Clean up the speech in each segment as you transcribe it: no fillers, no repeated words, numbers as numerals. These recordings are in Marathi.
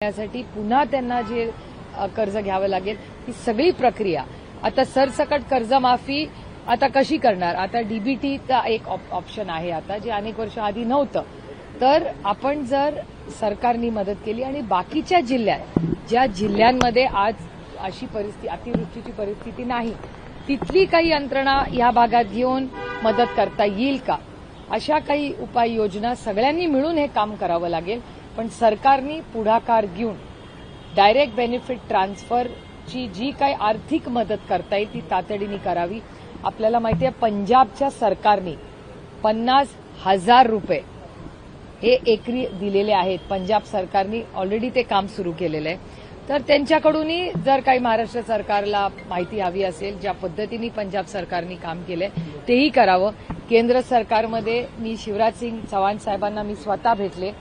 यासाठी पुन्हा त्यांना जे कर्ज घ्यावं लागेल ती सगळी प्रक्रिया आता सरसकट कर्जमाफी आता कशी करणार. आता डीबीटीचा एक ऑप्शन आहे आता जे अनेक वर्ष आधी नव्हतं. तर आपण जर सरकारनी मदत केली आणि बाकीच्या जिल्ह्यात ज्या जिल्ह्यांमध्ये आज अशी परिस्थिती अतिवृष्टीची परिस्थिती नाही तिथली काही यंत्रणा या भागात घेऊन मदत करता येईल का अशा काही उपाययोजना सगळ्यांनी मिळून हे काम करावं लागेल. पण सरकारनी पुढाकार घेऊन डायरेक्ट बेनिफिट ट्रान्सफरची जी काही आर्थिक मदत करता येईल ती तातडीने करावी. आपल्याला माहिती आहे पंजाबच्या सरकारने 50,000 रुपये हे एकरी दिलेले आहेत. पंजाब सरकारने ऑलरेडी ते काम सुरू केलेलं आहे. तर त्यांच्याकडूनही जर काही महाराष्ट्र सरकारला माहिती हवी असेल ज्या पद्धतीने पंजाब सरकारने काम केलंय तेही करावं. केंद्र सरकारमध्ये मी शिवराज सिंग चौहान साहेबांना मी स्वतः भेटले.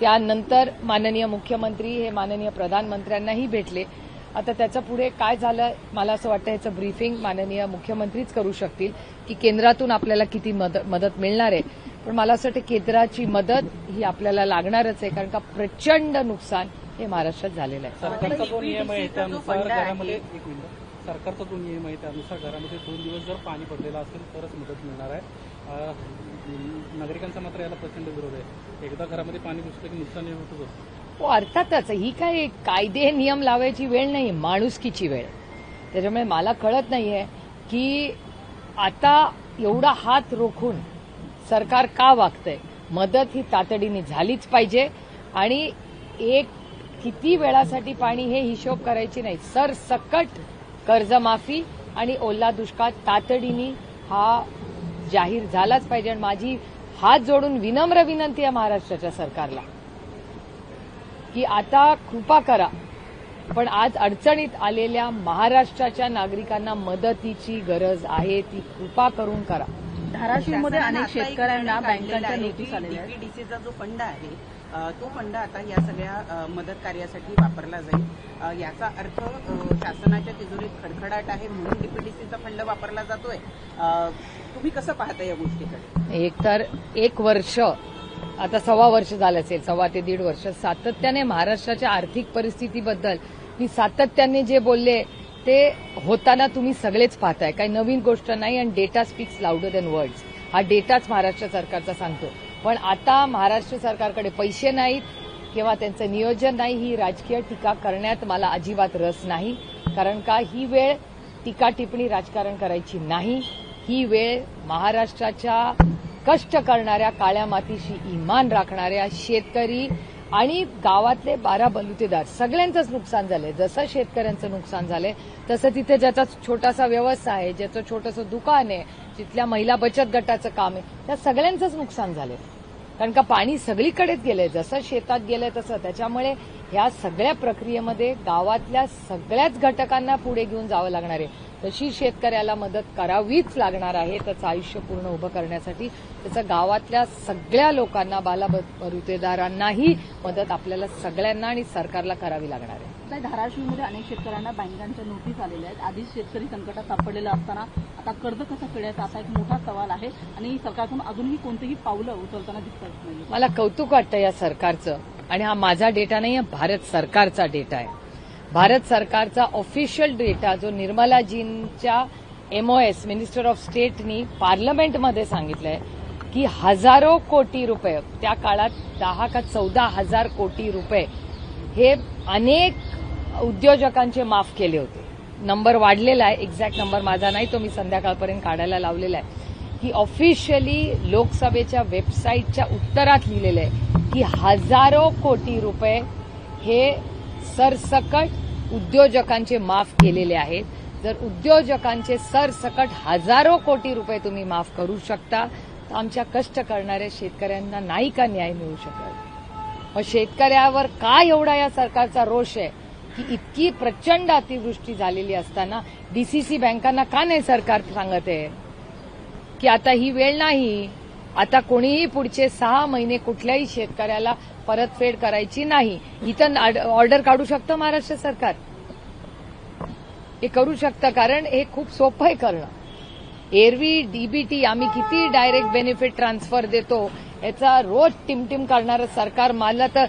त्यानंतर माननीय मुख्यमंत्री हे माननीय प्रधानमंत्र्यांनाही भेटले. आता त्याच्या पुढे काय झालं मला असं वाटतं याचं ब्रीफिंग माननीय मुख्यमंत्रीच करू शकतील की केंद्रातून आपल्याला किती मदत मिळणार आहे. पण मला असं वाटतं केंद्राची मदत ही आपल्याला लागणारच आहे कारण का प्रचंड नुकसान हे महाराष्ट्रात झालेलं आहे. सरकारचा जो नियम आहे त्यानुसार घरामध्ये सरकारचा जो नियम आहे त्यानुसार घरामध्ये 2 दिवस जर पाणी पडलेलं असेल तरच मदत मिळणार आहे. नागरिकांचा मात्र याला प्रचंड विरोध आहे. एकदा घरामध्ये पाणी घुसलं की नुकसान होतच. हो अर्थातच ही काय कायदे नियम लावायची वेळ नाही माणुसकीची वेळ. त्याच्यामुळे मला कळत नाहीये की आता एवढा हात रोखून सरकार का वागतंय. मदत ही तातडीने झालीच पाहिजे आणि एक किती वेळासाठी पाणी हे हिशोब करायची नाही. सरसकट कर्जमाफी आणि ओला दुष्काळ तातडीने हा जाहीर झालाच पाहिजे. आणि माझी हात जोडून विनम्र विनंती आहे महाराष्ट्राच्या सरकारला की आता कृपा करा पण आज अडचणीत आलेल्या महाराष्ट्राच्या नागरिकांना मदतीची गरज आहे ती कृपा करून करा. धाराशिवमध्ये अनेक शेतकऱ्यांना बँकांच्या नोटीस आलेल्या आहेत. डीपीडीसीचा जो फंड आहे तो फंड आता या सगळ्या मदत कार्यासाठी वापरला जाईल. याचा अर्थ शासनाच्या तिजोरीत खडखडाट आहे म्हणून डीपीडीसीचा फंड वापरला जातोय. तुम्ही कसं पाहता या गोष्टीकडे. एक तर 1 वर्ष आता 1.25 वर्ष झालं असेल 1.25 ते 1.5 वर्ष सातत्याने महाराष्ट्राच्या आर्थिक परिस्थितीबद्दल मी सातत्याने जे बोलले ते होताना तुम्ही सगळेच पाहताय. काही नवीन गोष्ट नाही आणि data speaks louder than words. हा डेटाच महाराष्ट्र सरकारचा सांगतो. पण आता महाराष्ट्र सरकारकडे पैसे नाहीत किंवा त्यांचं नियोजन नाही. ही राजकीय टीका करण्यात मला अजिबात रस नाही कारण का ही वेळ टीका टिप्पणी राजकारण करायची नाही. ही वेळ महाराष्ट्राच्या कष्ट करणाऱ्या काळ्या मातीशी इमान राखणाऱ्या शेतकरी आणि गावातले 12 बलुतेदार सगळ्यांचंच नुकसान झालंय. जसं शेतकऱ्यांचं नुकसान झालंय तसं तिथे ज्याचा छोटासा व्यवसाय आहे ज्याचं छोटंसं दुकान आहे जिथल्या महिला बचत गटाचं काम आहे त्या सगळ्यांचंच नुकसान झालंय कारण का पाणी सगळीकडेच गेलंय जसं शेतात गेलंय तसं. त्याच्यामुळे ह्या सगळ्या प्रक्रियेमध्ये गावातल्या सगळ्याच घटकांना पुढे घेऊन जावं लागणार आहे. तशी शेतकऱ्याला मदत करावीच लागणार आहे त्याचं आयुष्य पूर्ण उभं करण्यासाठी. त्याचं गावातल्या सगळ्या लोकांना बालबलुतेदारांनाही मदत आपल्याला सगळ्यांना आणि सरकारला करावी लागणार आहे. धाराशिवमध्ये अनेक शेतकऱ्यांना बँकांच्या नोटीस आलेल्या आहेत. आधीच शेतकरी संकटात सापडलेला असताना आता कर्ज कसं फेडायचं असा एक मोठा सवाल आहे आणि सरकारकडून अजूनही कोणतेही पावलं उचलताना दिसत नाही. मला कौतुक वाटतं या सरकारचं आणि हा माझा डेटा नाही भारत सरकारचा डेटा आहे. भारत सरकारचा ऑफिशियल डेटा जो निर्मलाजींच्या MOS मिनिस्टर ऑफ स्टेटनी पार्लमेंटमध्ये सांगितलंय की हजारो कोटी रुपये त्या काळात 10 का 14 हजार कोटी रुपये हे अनेक उद्योजकांचे माफ केले होते. नंबर वाढलेला आहे एक्झॅक्ट नंबर माझा नाही तो मी संध्याकाळपर्यंत काढायला लावलेला आहे की ऑफिशियली लोकसभेच्या वेबसाईटच्या उत्तरात लिहिलेलं आहे की हजारो कोटी रुपये हे सरसकट उद्योजकांचे माफ केलेले आहेत. जर उद्योजकांचे सरसकट हजारो कोटी रुपये तुम्ही माफ करू शकता तर आमच्या कष्ट करणाऱ्या शेतकऱ्यांना नाही का न्याय मिळू शकत. मग शेतकऱ्यावर का एवढा या सरकारचा रोष आहे की इतकी प्रचंड अतिवृष्टी झालेली असताना डीसीसी बँकांना का नाही सरकार सांगत आहे की आता ही वेळ नाही. आता कोणीही पुढचे 6 महिने कुठल्याही शेतकऱ्याला परतफेड करायची नाही. इथं ऑर्डर काढू शकतं महाराष्ट्र सरकार. हे करू शकतं कारण हे खूप सोपं आहे करणं. एरवी डीबीटी आम्ही किती डायरेक्ट बेनिफिट ट्रान्सफर देतो याचा रोज टिमटिम करणारं सरकार मला तर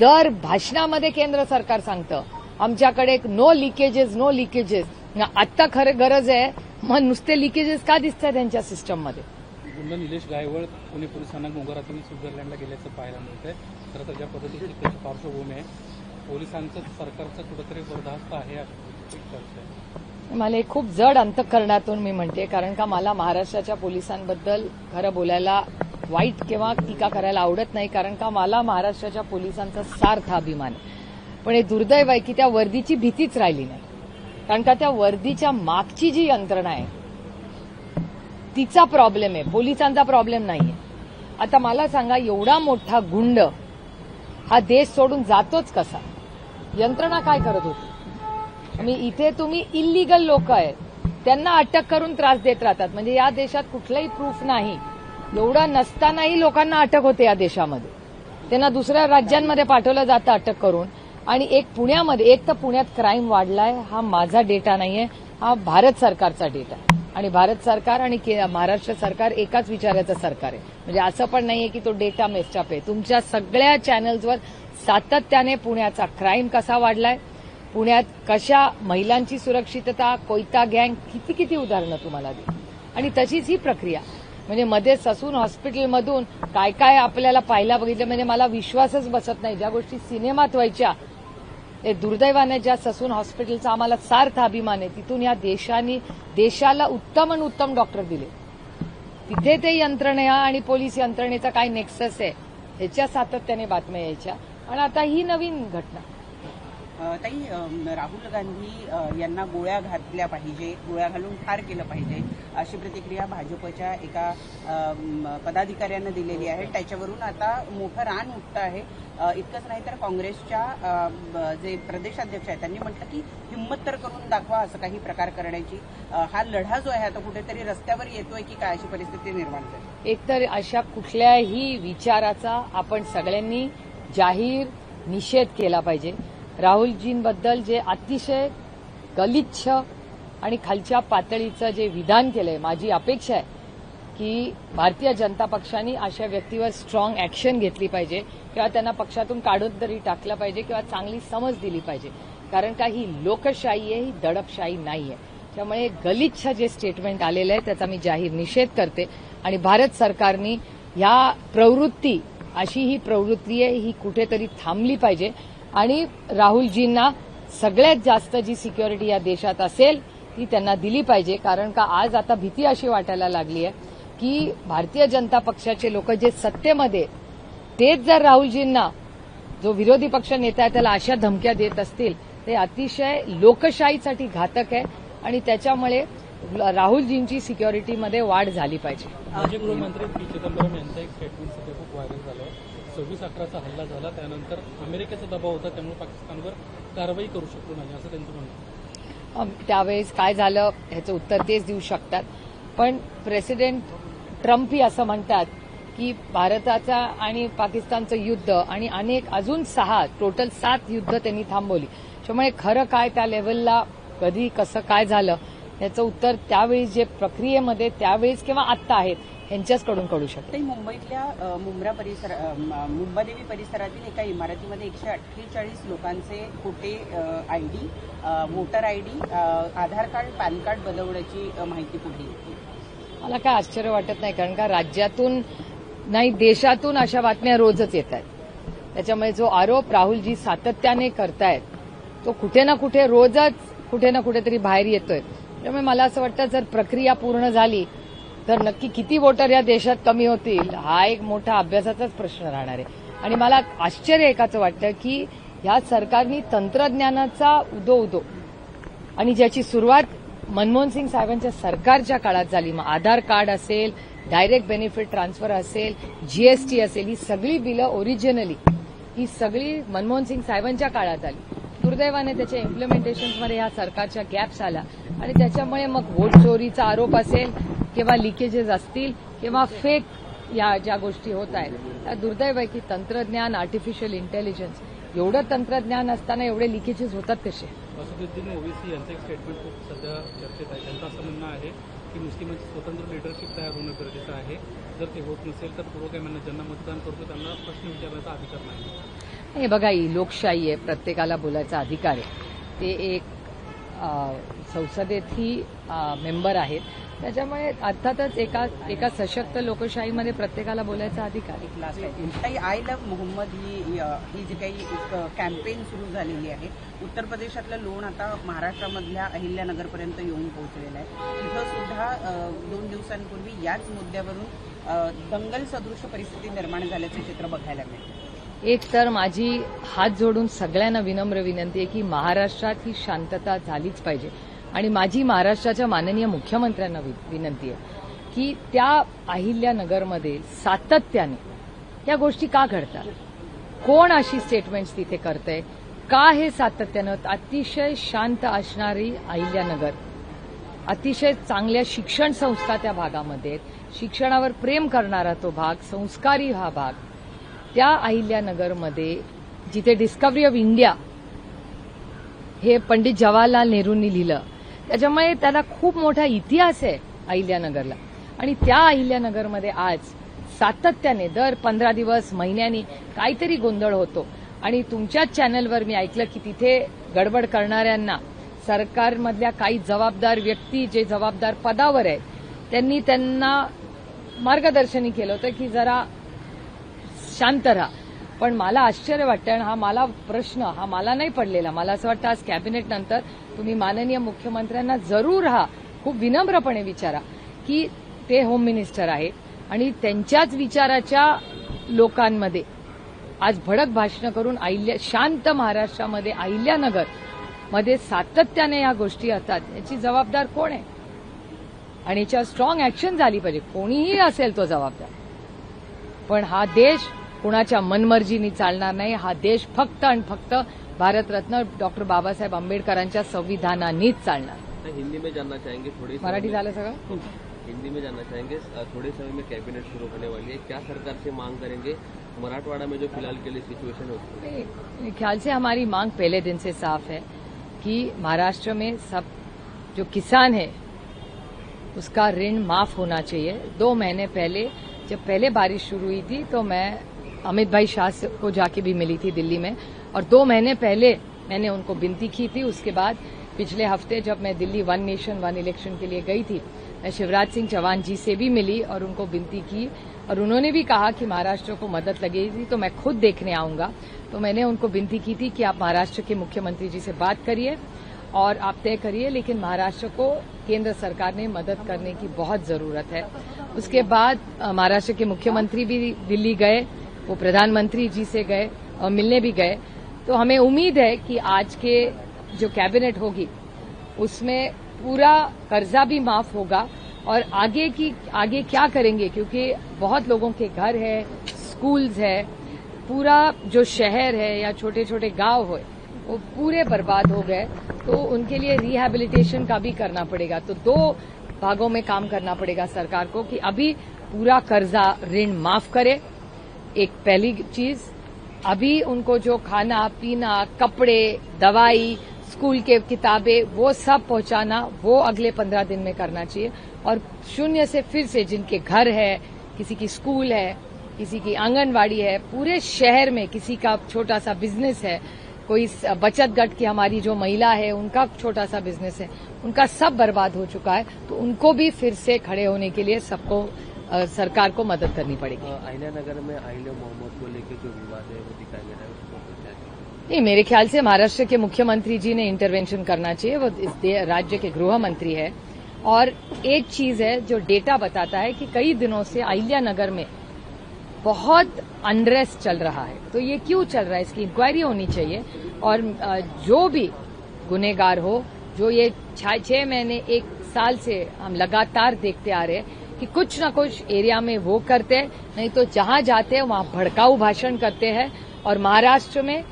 दर भाषणामध्ये केंद्र सरकार सांगतं आमच्याकडे नो लिकेजेस. आत्ता खरं गरज आहे, मग नुसते लिकेजेस का दिसत आहेत त्यांच्या सिस्टममध्ये? गुंड निलेश गायवळ पुणे पोलिसांना मोगरातून स्वित्झर्लंडला गेल्याचं पाहायला मिळतंय. खरं तर ज्या पद्धतीची त्याची पार्श्वभूमी आहे, पोलिसांचं सरकारचं कुठंतरी बरदास्त आहे असं एक चर्चा आहे. मला एक खूप जड अंतःकरणातून मी म्हणते, कारण का मला महाराष्ट्राच्या पोलिसांबद्दल खरं बोलायला वाईट किंवा टीका करायला आवडत नाही, कारण का मला महाराष्ट्राच्या पोलिसांचा सार्थ अभिमान आहे. पण हे दुर्दैव आहे की त्या वर्दीची भीतीच राहिली नाही, कारण का त्या वर्दीच्या मागची जी यंत्रणा आहे तिचा प्रॉब्लेम आहे, पोलिसांचा प्रॉब्लेम नाहीये. आता मला सांगा, एवढा मोठा गुंड हा देश सोडून जातोच कसा? यंत्रणा काय करत होती? इथे तुम्ही इल्लीगल लोक आहेत त्यांना अटक करून त्रास देत राहतात. म्हणजे या देशात कुठलाही प्रूफ नाही, एवढं नसतानाही लोकांना अटक होते या देशामध्ये. त्यांना दुसऱ्या राज्यांमध्ये पाठवलं जातं अटक करून. आणि एक तर पुण्यात क्राईम वाढलाय, हा माझा डेटा नाहीये, हा भारत सरकारचा डेटा आहे. आणि भारत सरकार आणि महाराष्ट्र सरकार एकाच विचाराचं सरकार आहे. म्हणजे असं पण नाहीये की तो डेटा मेस्टअप आहे. तुमच्या सगळ्या चॅनल्सवर सातत्याने पुण्याचा क्राईम कसा वाढलाय, पुण्यात कशा महिलांची सुरक्षितता, कोयता गँग, किती उदाहरणं तुम्हाला दे. आणि तशीच ही प्रक्रिया, म्हणजे मध्ये ससून हॉस्पिटलमधून काय आपल्याला पाहायला बघितलं, म्हणजे मला विश्वासच बसत नाही. ज्या गोष्टी सिनेमात व्हायच्या, दुर्दैवाने ज्या ससून हॉस्पिटलचा आम्हाला सार्थ अभिमान आहे, तिथून या देशाला उत्तम डॉक्टर दिले. तिथे ते यंत्रणा आणि पोलीस यंत्रणेचा काय नेक्सस आहे ह्याच्या सातत्याने बातम्या यायच्या. आणि आता ही नवीन घटना. ताई, राहुल गांधी यांना गोळ्या घातल्या पाहिजे, गोळ्या घालून ठार केलं पाहिजे, अशी प्रतिक्रिया भाजपच्या एका पदाधिकाऱ्यानं दिलेली आहे. त्याच्यावरून आता मोठं रान उठतं आहे. इतकंच नाही तर काँग्रेसच्या जे प्रदेशाध्यक्ष आहेत त्यांनी म्हटलं की हिंमत तर करून दाखवा असं काही प्रकार करण्याची. हा लढा जो आहे आता कुठेतरी रस्त्यावर येतोय की काय, अशी परिस्थिती निर्माण झाली. एकतर अशा कुठल्याही विचाराचा आपण सगळ्यांनी जाहीर निषेध केला पाहिजे. राहुलजींबद्दल जे अतिशय गलिच्छ आणि खालच्या पातळीचं जे विधान केलंय, माझी अपेक्षा आहे की भारतीय जनता पक्षाने अशा व्यक्तीवर स्ट्रॉंग ऍक्शन घेतली पाहिजे किंवा त्यांना पक्षातून काढून तरी टाकलं पाहिजे किंवा चांगली समज दिली पाहिजे. कारण का ही लोकशाही आहे, ही दडपशाही नाहीये. त्यामुळे गलिच्छ जे स्टेटमेंट आलेलं आहे त्याचा मी जाहीर निषेध करते. आणि भारत सरकारने ह्या प्रवृत्ती, अशी ही प्रवृत्ती आहे, ही कुठेतरी थांबली पाहिजे. आणि राहुलजींना सगळ्यात जास्त जी सिक्युरिटी या देशात असेल ती त्यांना दिली पाहिजे. कारण का आज आता भीती अशी वाटायला लागली आहे की भारतीय जनता पक्षाचे लोक जे सत्तेमध्ये, तेच जर राहुलजींना, जो विरोधी पक्ष नेता आहे, त्याला अशा धमक्या देत असतील, ते अतिशय लोकशाहीसाठी घातक आहे. आणि त्याच्यामुळे राहुलजींची सिक्युरिटीमध्ये वाढ झाली पाहिजे. माजी गृहमंत्री पी चिदंबरम यांचं एक स्टेटमेंट सध्या खूप व्हायरल झालं. 26/11चा हल्ला झाला, त्यानंतर अमेरिकेचा दबाव होता, त्यामुळे पाकिस्तानवर कारवाई करू शकलो नाही, असं त्यांचं म्हणणं. त्यावेळेस काय झालं ह्याचं उत्तर तेच देऊ शकतात. पण प्रेसिडेंट ट्रम्पही असं म्हणतात की भारताचा आणि पाकिस्तानचं युद्ध आणि अनेक अजून 6 टोटल 7 युद्ध त्यांनी थांबवली. त्यामुळे खरं काय त्या लेव्हलला कधी कसं काय झालं याचं उत्तर त्यावेळी जे प्रक्रियेमध्ये त्यावेळेस किंवा आत्ता आहेत यांच्याचकडून कळू शकते. मुंबईतल्या मुंबादेवी परिसरातील एका इमारतीमध्ये 148 लोकांचे खोटे आयडी, वोटर आयडी, आधार कार्ड, पॅन कार्ड बदलवण्याची माहिती पुढे येते. मला काय आश्चर्य वाटत नाही, कारण का राज्यातून नाही देशातून अशा बातम्या रोजच येत आहेत. त्याच्यामुळे जो आरोप राहुलजी सातत्याने करतायत तो कुठे ना कुठे रोजच कुठे ना कुठेतरी बाहेर येतोय. त्यामुळे मला असं वाटतं जर प्रक्रिया पूर्ण झाली तर नक्की किती वोटर या देशात कमी होतील हा एक मोठा अभ्यासाचाच प्रश्न राहणार आहे. आणि मला आश्चर्य एकाचं वाटतं की या सरकारनी तंत्रज्ञानाचा उदो आणि ज्याची सुरुवात मनमोहन सिंग साहेबांच्या सरकारच्या काळात झाली, मग आधार कार्ड असेल, डायरेक्ट बेनिफिट ट्रान्सफर असेल, जीएसटी असेल, ही सगळी बिलं ओरिजिनली ही सगळी मनमोहन सिंग साहेबांच्या काळात आली. दुर्दैवाने त्याच्या इम्प्लिमेंटेशनमध्ये ह्या सरकारच्या गॅप्स आल्या आणि त्याच्यामुळे मग वोट चोरीचा आरोप असेल किंवा लिकेजेस असतील किंवा फेक या ज्या गोष्टी होत आहेत, त्या दुर्दैव आहे की तंत्रज्ञान, आर्टिफिशियल इंटेलिजन्स, एवढं तंत्रज्ञान असताना एवढे लिकेजेस होतात कसे. असदुद्दीन ओवैसी यांचं एक स्टेटमेंट खूप सध्या चर्चेत आहे. त्यांचं असं म्हणणं आहे की मुस्लिमांची स्वतंत्र लिडरशिप तयार होणं गरजेचं आहे. जर ते होत नसेल तर पुरोगाम्यांना ज्यांना मतदान करतो त्यांना प्रश्न विचारण्याचा अधिकार नाही. हे बघा, ही लोकशाही आहे, प्रत्येकाला बोलायचा अधिकार आहे. ते एक संसदेतही मेंबर आहेत, त्याच्यामुळे अर्थातच एका सशक्त लोकशाहीमध्ये प्रत्येकाला बोलायचा अधिकार आहे. एक लास्ट आहे ताई, आय लव्ह मोहम्मद ही जी काही एक कॅम्पेन सुरू झालेली आहे, उत्तर प्रदेशातलं लोण आता महाराष्ट्रामधल्या अहिल्यानगरपर्यंत येऊन पोहोचलेलं आहे. तिथं सुद्धा 2 दिवसांपूर्वी याच मुद्द्यावरून दंगल सदृश परिस्थिती निर्माण झाल्याचं चित्र बघायला मिळतं. एक तर माझी हात जोडून सगळ्यांना विनम्र विनंती आहे की महाराष्ट्रात ही शांतता झालीच पाहिजे. आणि माझी महाराष्ट्राच्या माननीय मुख्यमंत्र्यांना विनंती आहे की त्या अहिल्यानगरमध्ये सातत्याने या गोष्टी का घडतात, कोण अशी स्टेटमेंट्स तिथे करतंय, का हे सातत्यानं. अतिशय शांत असणारी अहिल्यानगर, अतिशय चांगल्या शिक्षण संस्था त्या भागामध्ये आहेत, शिक्षणावर प्रेम करणारा तो भाग, संस्कारी हा भाग. त्या अहिल्यानगरमध्ये जिथे डिस्कव्हरी ऑफ इंडिया हे पंडित जवाहरलाल नेहरूंनी लिहिलं, त्याच्यामुळे त्याला खूप मोठा इतिहास आहे अहिल्यानगरला. आणि त्या अहिल्यानगरमध्ये आज सातत्याने दर 15 दिवस, महिन्यांनी काहीतरी गोंधळ होतो. आणि तुमच्याच चॅनलवर मी ऐकलं की तिथे गडबड करणाऱ्यांना सरकारमधल्या काही जबाबदार व्यक्ती, जे जबाबदार पदावर आहेत, त्यांना मार्गदर्शनही केलं होतं की जरा शांत राहा. पण मला आश्चर्य वाटतं, आणि हा मला प्रश्न हा मला नाही पडलेला, मला असं वाटतं आज कॅबिनेट नंतर तुम्ही माननीय मुख्यमंत्र्यांना जरूर खूप विनम्रपणे विचारा की ते होम मिनिस्टर आहेत आणि त्यांच्याच विचाराच्या लोकांमध्ये आज भडक भाषणं करून शांत महाराष्ट्रामध्ये अहिल्यानगर मध्ये सातत्याने या गोष्टी असतात, याची जबाबदार कोण आहे. आणि याच्यावर स्ट्रॉंग ऍक्शन झाली पाहिजे, कोणीही असेल तो जबाबदार. पण हा देश कुणाच्या मनमर्जीनी चालणार नाही. हा देश फक्त आणि फक्त भारतरत्न डॉक्टर बाबासाहेब आंबेडकरांच्या संविधानानेच चालणार. हिंदी में जानना चाहेंगे, थोड़ी मराठी झालं सगळं. हिंदी में जानना चाहेंगे, थोड़े समय में कैबिनेट शुरू होने वाली है, क्या सरकार से मांग करेंगे? मराठवाड़ा में जो फिलहाल के लिए सिचुएशन है उसको मेरे ख्याल से हमारी मांग पहले दिन से साफ है कि महाराष्ट्र में सब जो किसान है उसका ऋण माफ होना चाहिए. 2 महीने पहले जब पहले बारिश शुरू हुई थी तो मैं अमित भाई शाह को जाके भी मिली थी दिल्ली में, और 2 महीने पहले मैंने उनको विनती की थी. उसके बाद पिछले हफ्ते जब मैं दिल्ली 1 नेशन 1 इलेक्शन के लिए गई थी, मैं शिवराज सिंह चौहान जी से भी मिली और उनको विनती की, और उन्होंने भी कहा कि महाराष्ट्र को मदद लगेगी तो मैं खुद देखने आऊंगा. तो मैंने उनको विनती की थी कि आप महाराष्ट्र के मुख्यमंत्री जी से बात करिए और आप तय करिए, लेकिन महाराष्ट्र को केंद्र सरकार ने मदद करने की बहुत जरूरत है. उसके बाद महाराष्ट्र के मुख्यमंत्री भी दिल्ली गए, वो प्रधानमंत्री जी से गए और मिलने भी गए. तो हमें उम्मीद है कि आज के जो कैबिनेट होगी उसमें पूरा कर्जा भी माफ होगा. और आगे क्या करेंगे, क्योंकि बहुत लोगों के घर है, स्कूल्स है, पूरा जो शहर है या छोटे छोटे गांव हो वो पूरे बर्बाद हो गए. तो उनके लिए रिहैबिलिटेशन का भी करना पड़ेगा. तो 2 भागों में काम करना पड़ेगा सरकार को कि अभी पूरा कर्जा ऋण माफ करे. एक पहली चीज, अभी उनको जो खाना पीना, कपड़े, दवाई, स्कूल के किताबें, वो सब पहुंचाना वो अगले 15 दिन में करना चाहिए. और शून्य से फिर से जिनके घर है, किसी की स्कूल है, किसी की आंगनवाड़ी है, पूरे शहर में किसी का छोटा सा बिजनेस है, कोई बचत गट की हमारी जो महिला है उनका छोटा सा बिजनेस है, उनका सब बर्बाद हो चुका है. तो उनको भी फिर से खड़े होने के लिए सबको सरकार को मदद करनी पड़ेगी. अहिल्यानगर में अहिल्या मोहम्मद को लेकर जो विवाद है वो दिखाई दे रहा है, उसको नहीं, मेरे ख्याल से महाराष्ट्र के मुख्यमंत्री जी ने इंटरवेंशन करना चाहिए. वो इस राज्य के गृह मंत्री है. और एक चीज है जो डेटा बताता है कि कई दिनों से अहिल्यानगर में बहुत अनरेस्ट चल रहा है. तो ये क्यों चल रहा है, इसकी इंक्वायरी होनी चाहिए. और जो भी गुनहगार हो, जो ये 6 महीने 1 साल से हम लगातार देखते आ रहे हैं कि कुछ न कुछ एरिया में वो करते हैं, नहीं तो जहां जाते हैं वहां भड़काऊ भाषण करते हैं. और महाराष्ट्र में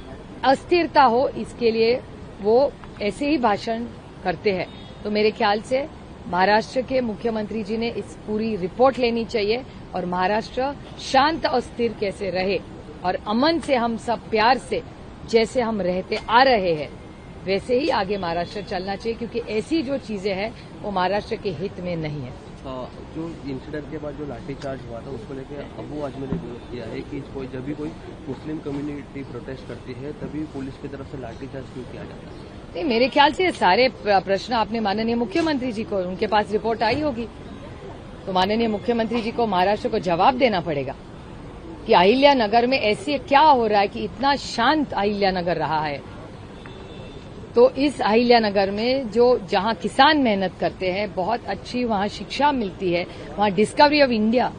अस्थिरता हो इसके लिए वो ऐसे ही भाषण करते हैं. तो मेरे ख्याल से महाराष्ट्र के मुख्यमंत्री जी ने इस पूरी रिपोर्ट लेनी चाहिए और महाराष्ट्र शांत और स्थिर कैसे रहे और अमन से हम सब प्यार से जैसे हम रहते आ रहे हैं वैसे ही आगे महाराष्ट्र चलना चाहिए, क्योंकि ऐसी जो चीजें हैं वो महाराष्ट्र के हित में नहीं है. जो इंसिडेंट के बाद जो लाठीचार्ज हुआ था उसको लेकर अबू आजमी ने विरोध किया है कि जब भी कोई मुस्लिम कम्युनिटी प्रोटेस्ट करती है तभी पुलिस की तरफ से लाठीचार्ज क्यों किया जाता है? नहीं, मेरे ख्याल से ये सारे प्रश्न आपने माननीय मुख्यमंत्री जी को, उनके पास रिपोर्ट आई होगी, तो माननीय मुख्यमंत्री जी को महाराष्ट्र को जवाब देना पड़ेगा कि अहिल्यानगर में ऐसे क्या हो रहा है कि इतना शांत अहिल्यानगर रहा है। तो इस अहिल्यानगर में जहां किसान मेहनत करते हैं, बहुत अच्छी वहां शिक्षा मिलती है, वहां discovery of India,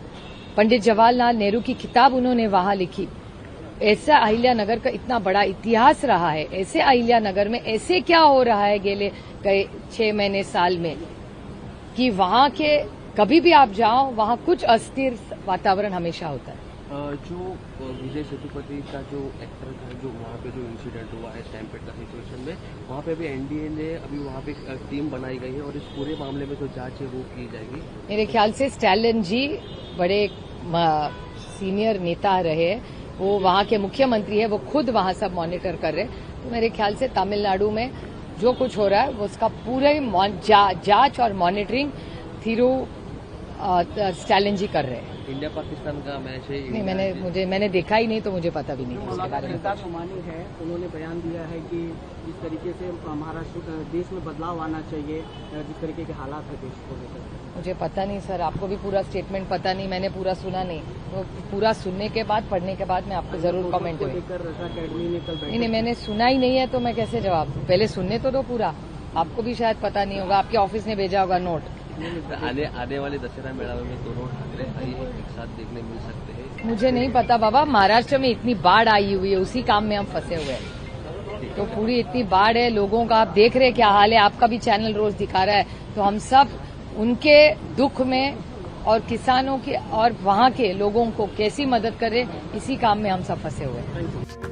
Pandit Jawaharlal Nehru की किताब उन्होंने वहां लिखी। ऐसा अहिल्यानगर का इतना बड़ा इतिहास रहा है, ऐसे अहिल्यानगर में ऐसे क्या हो रहा है गए 6 महीने साल में कि वहां के कभी भी आप जाओ वहां कुछ अस्थिर वातावरण हमेशा होता है। जो विजय सेतुपति का जो एक्टर का जो वहाँ पे जो इंसिडेंट हुआ है स्टैम्पेड का सिचुएशन में, वहाँ पे अभी एनडीए ने अभी वहाँ पे टीम बनाई गई है और इस पूरे मामले में जो जांच है वो की जाएगी। मेरे ख्याल से स्टैलिन जी बड़े सीनियर नेता रहे, वो वहाँ के मुख्यमंत्री है, वो खुद वहाँ सब मॉनिटर कर रहे हैं। तो मेरे ख्याल से तमिलनाडु में जो कुछ हो रहा है वो उसका पूरे जांच और मॉनिटरिंग थ्रू स्टैलिन जी कर रहे हैं। इंडिया पाकिस्तान का मैच है। नहीं, मैंने देखा ही नहीं, तो मुझे पता भी नहीं है उसके बारे में। सोमानी है, उन्होंने बयान दिया है कि जिस तरीके से महाराष्ट्र देश में बदलाव आना चाहिए, जिस तरीके के हालात है देश को लेकर। मुझे पता नहीं सर, आपको भी पूरा स्टेटमेंट पता नहीं, मैंने पूरा सुना नहीं। वो पूरा सुनने के बाद, पढ़ने के बाद मैं आपको जरूर कमेंट करूंगी। नहीं, मैंने सुना ही नहीं है तो मैं कैसे जवाब दूं? पहले सुनने तो दो पूरा। आपको भी शायद पता नहीं होगा, आपके ऑफिस ने भेजा होगा नोट। आने वाले दशहरा मेला में दोनों ठाकरे भाई एक साथ देखने मिल सकते हैं। मुझे नहीं पता बाबा, महाराष्ट्र में इतनी बाढ़ आई हुई है, उसी काम में हम फंसे हुए हैं। तो पूरी इतनी बाढ़ है, लोगों का आप देख रहे हैं क्या हाल है, आपका भी चैनल रोज दिखा रहा है। तो हम सब उनके दुख में और किसानों के और वहां के लोगों को कैसी मदद करें, इसी काम में हम सब फंसे हुए हैं।